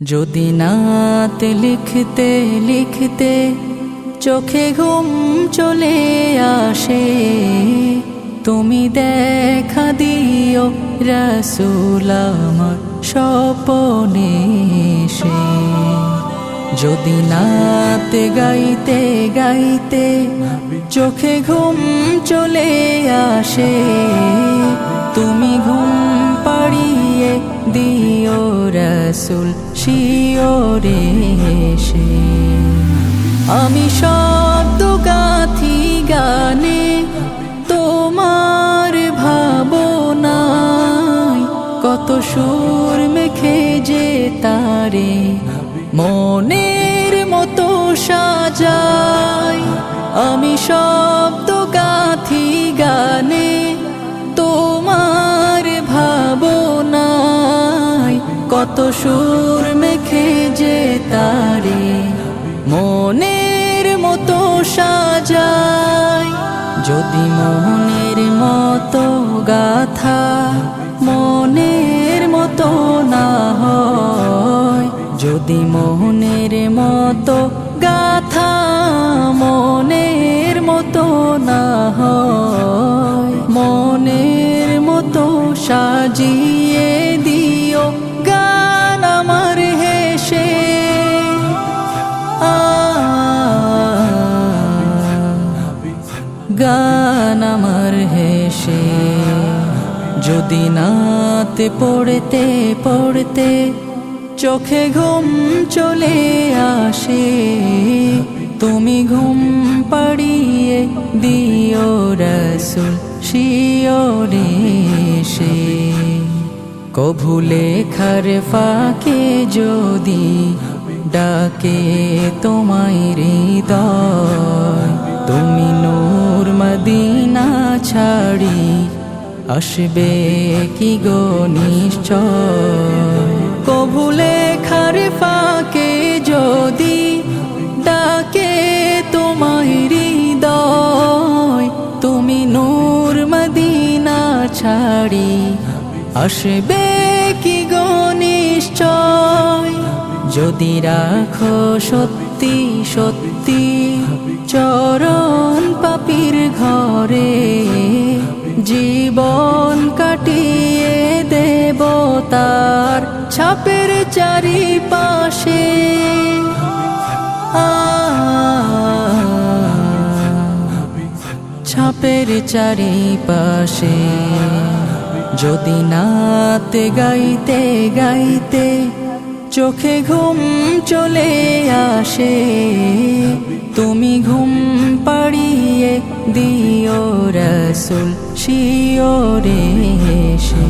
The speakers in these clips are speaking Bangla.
যদি নাত লিখতে লিখতে চোখে ঘুম চলে আসে, তুমি দেখা দিও রাসূল আমার স্বপ্নে এসে। যদি নাত গাইতে গাইতে চোখে ঘুম চলে আসে, তুমি ঘুম পাড়িয়ে দিও রাসূল শিওরে এসে। আমি শব্দ গাথি গানে তোমার ভাবনায়, কত সুর মেখে যে তারে মনের মতো সাজাই। আমি শব্দ গাথি গানে তোমার ভাবনায়, কত সুর মেখে যে তারে মনের মতো সাজাই। যদি মনের মতো গাথা মনের মতো না হয়, যদি মনের মতো গাথা মনের মতো না হয়, মনের মতো সাজিয়ে দিও গান আমার হেসে। গান আমার হেসে। যদি নাতে পড়তে পড়তে চোখে ঘুম চলে আসে, তুমি ঘুম পাড়িয়ে দিও রাসূল শিওরে এসে। কভু লেখার ফাঁকে যদি ডাকে তোমায় হৃদয়, তুমি নূর মদিনা ছাড়ি আসবে কি গো নিশ্চয়। কভু লেখার ফাঁকে যদি ডাকে তোমায় হৃদয়, তুমি নূর মদিনা ছাড়ি আসবে কি গো নিশ্চয়। যদি রাখো সত্যি সত্যি চরণ পাপীর ঘরে, জীবন কাটিয়ে দেব তার ছাপের চারিপাশে। ছাপের চারিপাশে। যদি নাত গাইতে গাইতে চোখে ঘুম চলে আসে, তুমি ঘুম পাড়িয়ে দিও রাসূল শিওরে এসে।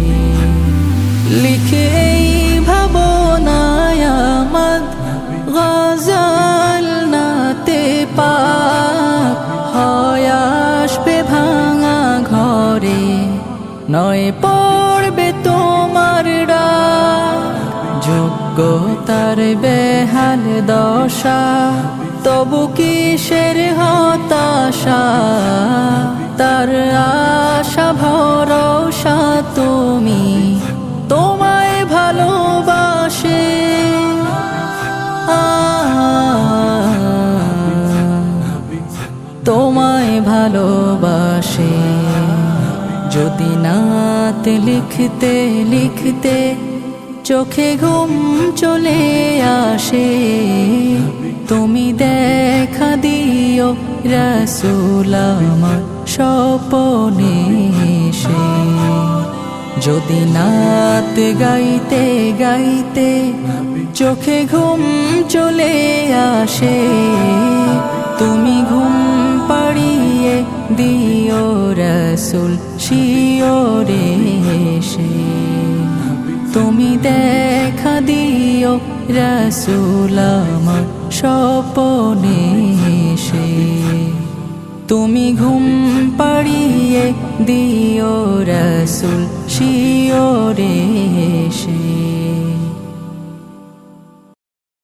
লিখে এই ভাবনায় আমার গজল নাতে পাক হয় আসবে ভাঙা ঘরে, নয় পড়বে তোমার ডাক। যোগ্যতার বেহাল দশা, তবু কিসের হতাশা, তার আশা ভরসা তুমি তোমায় ভালোবাসে। তোমায় ভালোবাসে। যদি নাত লিখতে লিখতে চোখে ঘুম চলে আসে, তুমি দেখা দিও রাসূল আমার স্বপ্নে এসে। যদি নাত গাইতে গাইতে চোখে ঘুম চলে আসে, তুমি ঘুম পাড়িয়ে দিও রাসূল শিওরে এসে। তুমি দেখা দিও রাসূল আমার স্বপ্নে এসে। তুমি ঘুম পাড়িয়ে দিও রাসূল শিওরে এসে।